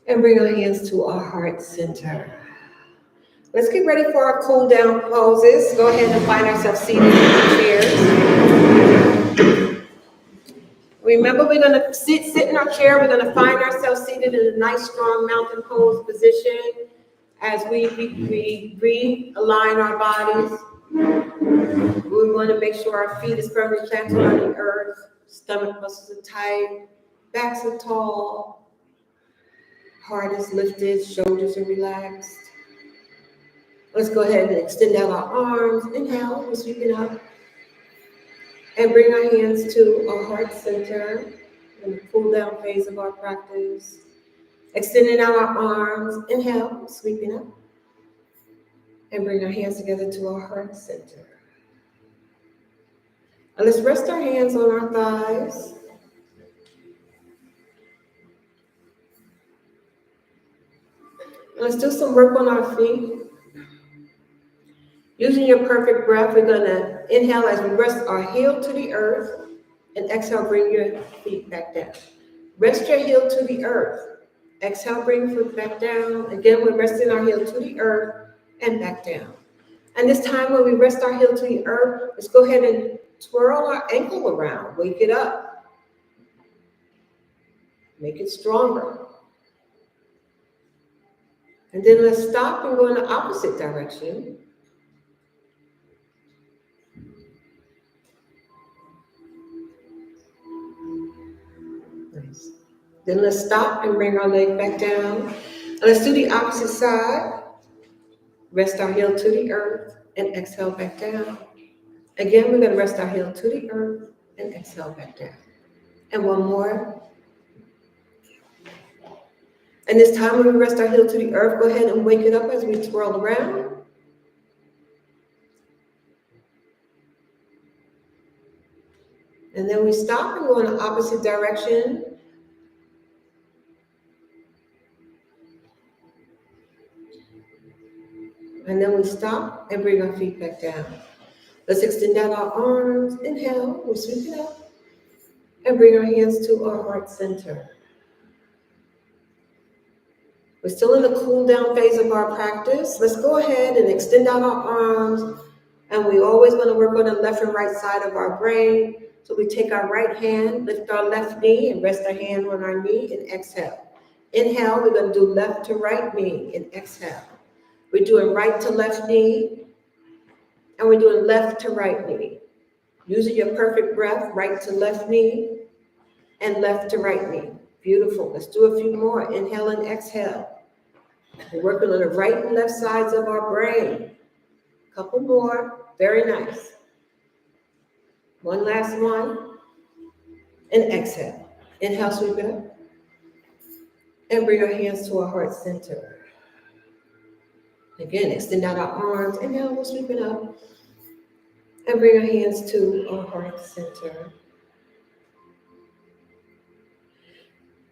And bring our hands to our heart center. Let's get ready for our cool down poses. Go ahead and find ourselves seated in the chairs. Remember, we're going to sit in our chair. We're going to find ourselves seated in a nice, strong mountain pose position as we realign our bodies. We want to make sure our feet is firmly planted on the earth. Stomach muscles are tight. Backs are tall. Heart is lifted. Shoulders are relaxed. Let's go ahead and extend out our arms. Inhale, we're sweeping up. And bring our hands to our heart center in the cool down phase of our practice. Extending out our arms. Inhale, sweeping up. And bring our hands together to our heart center. And let's rest our hands on our thighs. And let's do some work on our feet. Using your perfect breath, we're going to inhale as we rest our heel to the earth, and exhale, bring your feet back down. Rest your heel to the earth. Exhale, bring your foot back down. Again, we're resting our heel to the earth and back down. And this time when we rest our heel to the earth, let's go ahead and twirl our ankle around. Wake it up. Make it stronger. And then let's stop and go in the opposite direction. Nice. Then let's stop and bring our leg back down. And let's do the opposite side. Rest our heel to the earth and exhale back down. Again, we're going to rest our heel to the earth and exhale back down. And one more. And this time when we rest our heel to the earth, go ahead and wake it up as we twirl around. And then we stop and go in the opposite direction. And then we stop and bring our feet back down. Let's extend out our arms. Inhale, we'll sweep it up. And bring our hands to our heart center. We're still in the cool down phase of our practice. Let's go ahead and extend out our arms. And we always want to work on the left and right side of our brain. So we take our right hand, lift our left knee, and rest our hand on our knee and exhale. Inhale, we're going to do left to right knee and exhale. We're doing right to left knee, and we're doing left to right knee. Using your perfect breath, right to left knee and left to right knee. Beautiful. Let's do a few more. Inhale and exhale. We're working on the right and left sides of our brain. A couple more. Very nice. One last one. And exhale. Inhale, sweep it up. And bring our hands to our heart center. Again, extend out our arms. Inhale, we'll sweep it up. And bring our hands to our heart center.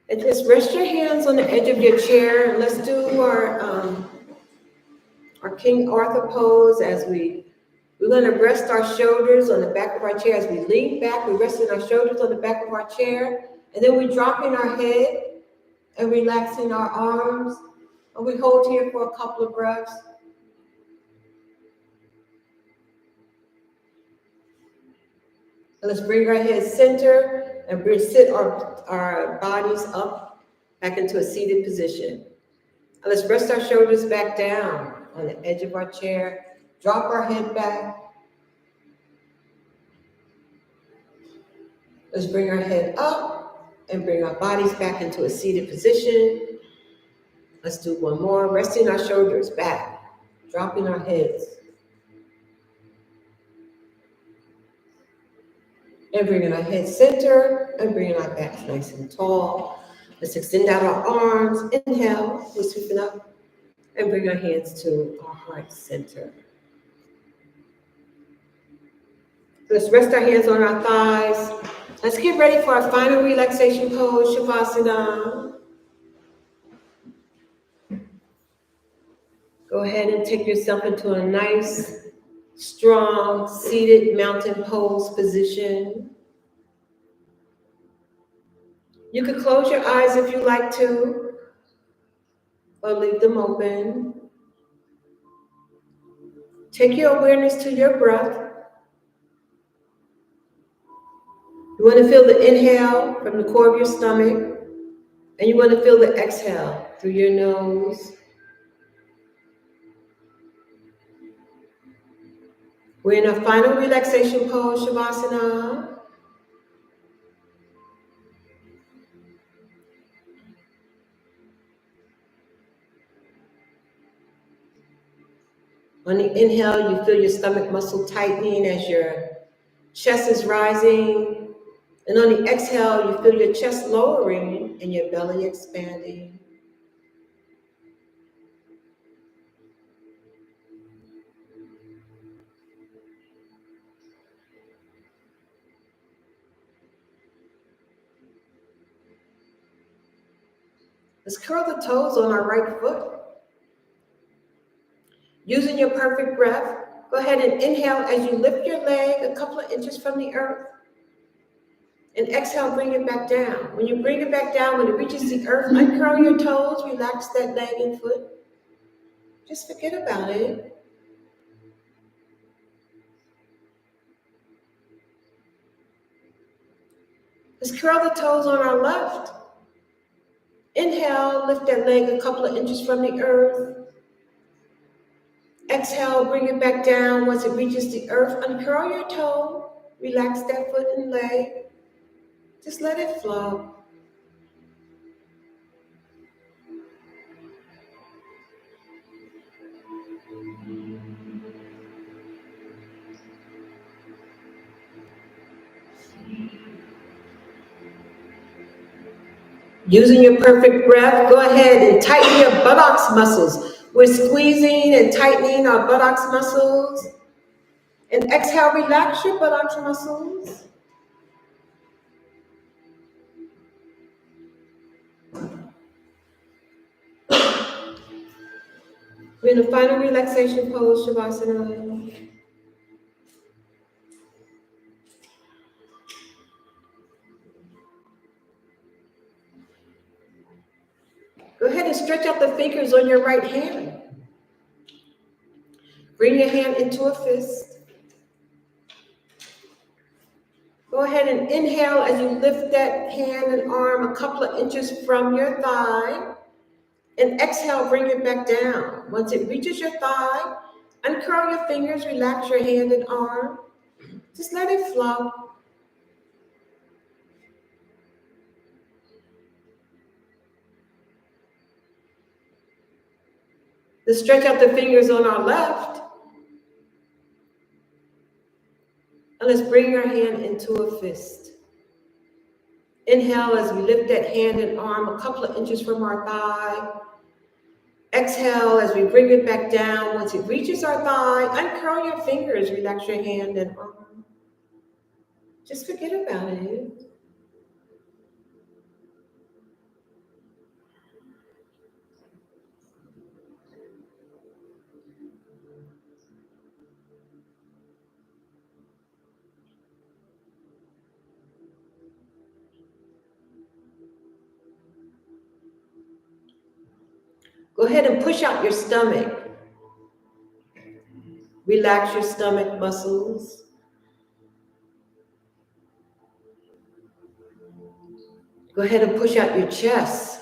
And just rest your hands on the edge of your chair. Let's do our King Arthur pose as we're going to rest our shoulders on the back of our chair. As we lean back, we're resting our shoulders on the back of our chair. And then we're dropping our head and relaxing our arms. And we hold here for a couple of breaths. And let's bring our head center and sit our bodies up back into a seated position. And let's rest our shoulders back down on the edge of our chair. Drop our head back. Let's bring our head up and bring our bodies back into a seated position. Let's do one more, resting our shoulders back, dropping our heads. And bringing our head center and bringing our backs nice and tall. Let's extend out our arms. Inhale, we're sweeping up and bring our hands to our heart center. Let's rest our hands on our thighs. Let's get ready for our final relaxation pose, Shavasana. Go ahead and take yourself into a nice, strong, seated mountain pose position. You could close your eyes if you like to, or leave them open. Take your awareness to your breath. You want to feel the inhale from the core of your stomach, and you want to feel the exhale through your nose. We're in our final relaxation pose, Shavasana. On the inhale, you feel your stomach muscle tightening as your chest is rising. And on the exhale, you feel your chest lowering and your belly expanding. Let's curl the toes on our right foot. Using your perfect breath, go ahead and inhale as you lift your leg a couple of inches from the earth. And exhale, bring it back down. When you bring it back down, when it reaches the earth, uncurl your toes, relax that leg and foot. Just forget about it. Let's curl the toes on our left. Inhale, lift that leg a couple of inches from the earth. Exhale, bring it back down. Once it reaches the earth, uncurl your toe, relax that foot and leg. Just let it flow. Using your perfect breath, go ahead and tighten your buttocks muscles. We're squeezing and tightening our buttocks muscles. And exhale, relax your buttocks muscles. We're in the final relaxation pose, Shavasana. Go ahead and stretch out the fingers on your right hand. Bring your hand into a fist. Go ahead and inhale as you lift that hand and arm a couple of inches from your thigh. And exhale, bring it back down. Once it reaches your thigh, uncurl your fingers, relax your hand and arm. Just let it flow. Let's stretch out the fingers on our left. And let's bring our hand into a fist. Inhale as we lift that hand and arm a couple of inches from our thigh. Exhale as we bring it back down. Once it reaches our thigh, uncurl your fingers, relax your hand and arm. Just forget about it. Go ahead and push out your stomach. Relax your stomach muscles. Go ahead and push out your chest.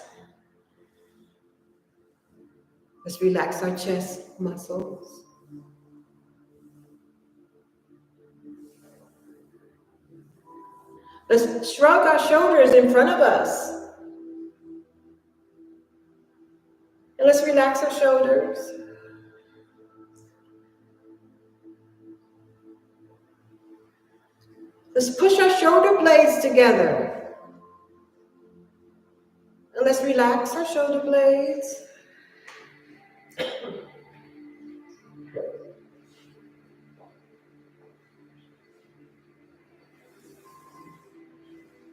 Let's relax our chest muscles. Let's shrug our shoulders in front of us. And let's relax our shoulders. Let's push our shoulder blades together. And let's relax our shoulder blades.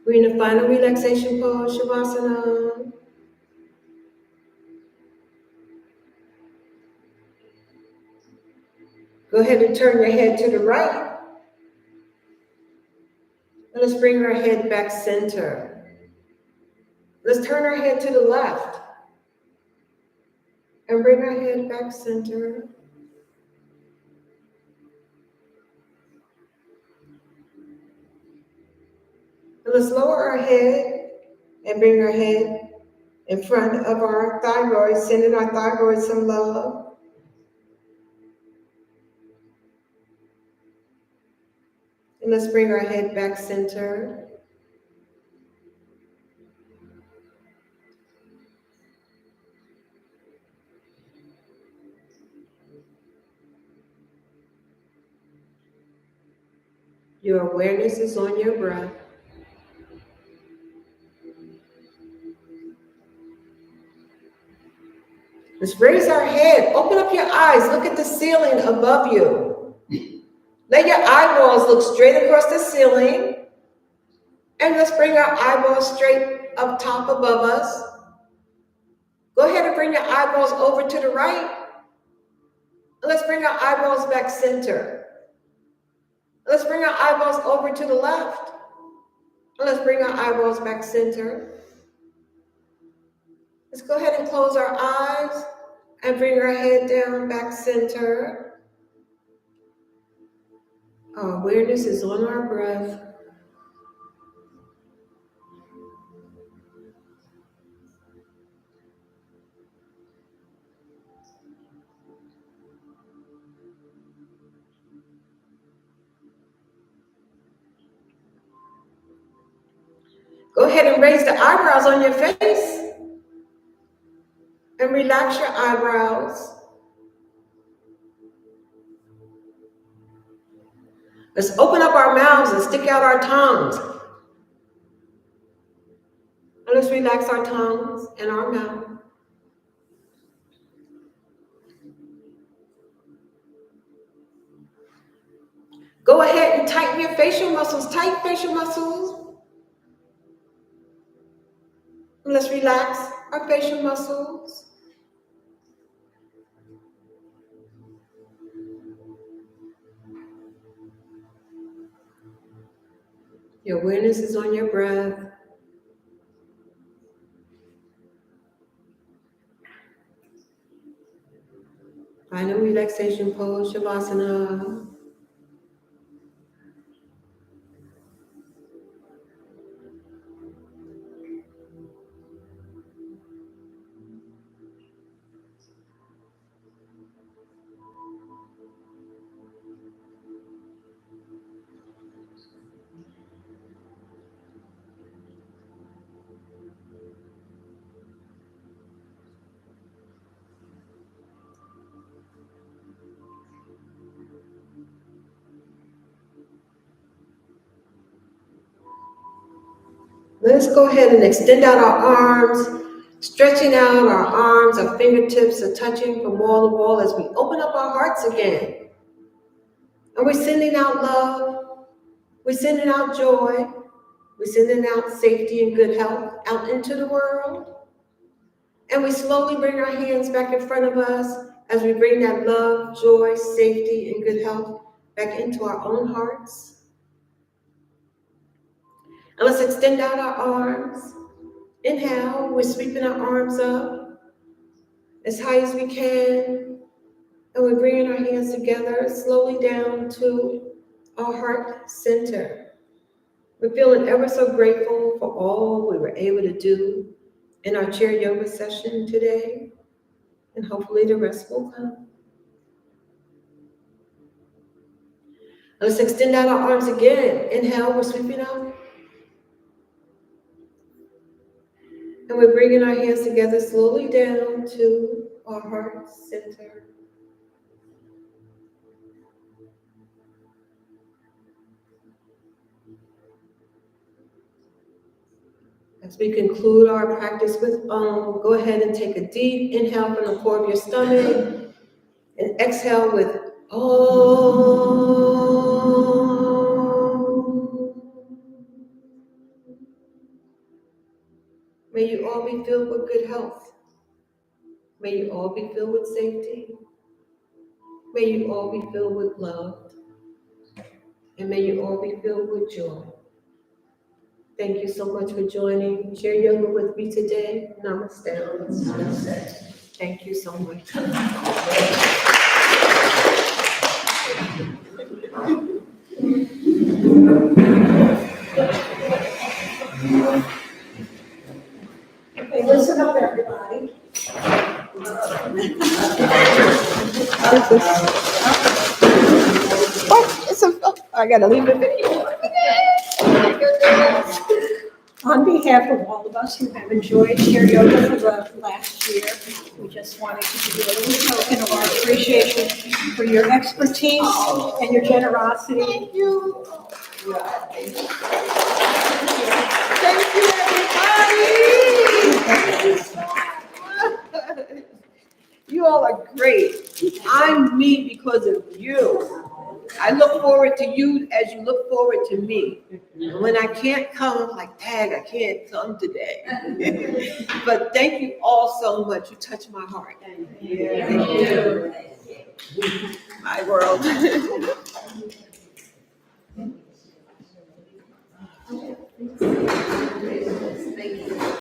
We're in the final relaxation pose, Shavasana. Go ahead and turn your head to the right. And let's bring our head back center. Let's turn our head to the left. And bring our head back center. And let's lower our head and bring our head in front of our thyroid, sending our thyroid some love. And let's bring our head back center. Your awareness is on your breath. Let's raise our head. Open up your eyes. Look at the ceiling above you. Let your eyeballs look straight across the ceiling. And let's bring our eyeballs straight up top above us. Go ahead and bring your eyeballs over to the right. And let's bring our eyeballs back center. Let's bring our eyeballs over to the left. And let's bring our eyeballs back center. Let's go ahead and close our eyes and bring our head down back center. Our awareness is on our breath. Go ahead and raise the eyebrows on your face. And relax your eyebrows. Let's open up our mouths and stick out our tongues. And let's relax our tongues and our mouth. Go ahead and tighten your facial muscles. Tight facial muscles. And let's relax our facial muscles. Your awareness is on your breath. Final relaxation pose, Shavasana. Let's go ahead and extend out our arms, stretching out our arms, our fingertips are touching from wall to wall as we open up our hearts again. And we're sending out love, we're sending out joy, we're sending out safety and good health out into the world. And we slowly bring our hands back in front of us as we bring that love, joy, safety, and good health back into our own hearts. And let's extend out our arms. Inhale, we're sweeping our arms up as high as we can. And we're bringing our hands together slowly down to our heart center. We're feeling ever so grateful for all we were able to do in our chair yoga session today, and hopefully the rest will come. Let's extend out our arms again. Inhale, we're sweeping out. And we're bringing our hands together slowly down to our heart center. As we conclude our practice with go ahead and take a deep inhale from the core of your stomach and exhale with May you all be filled with good health. May you all be filled with safety. May you all be filled with love. And may you all be filled with joy. Thank you so much for joining Chair Yoga with me today. Namaste. Namaste. Thank you so much. Okay, listen up, everybody. I gotta leave the video. On behalf of all of us who have enjoyed Chair Yoga for the last year, we just wanted to give you a little token of our appreciation for your expertise and your generosity. Thank you. Thank you, everybody. You all are great. I'm me because of you. I look forward to you as you look forward to me. And when I can't come, I'm like, dang, I can't come today. But thank you all so much. You touch my heart. Thank you. My world.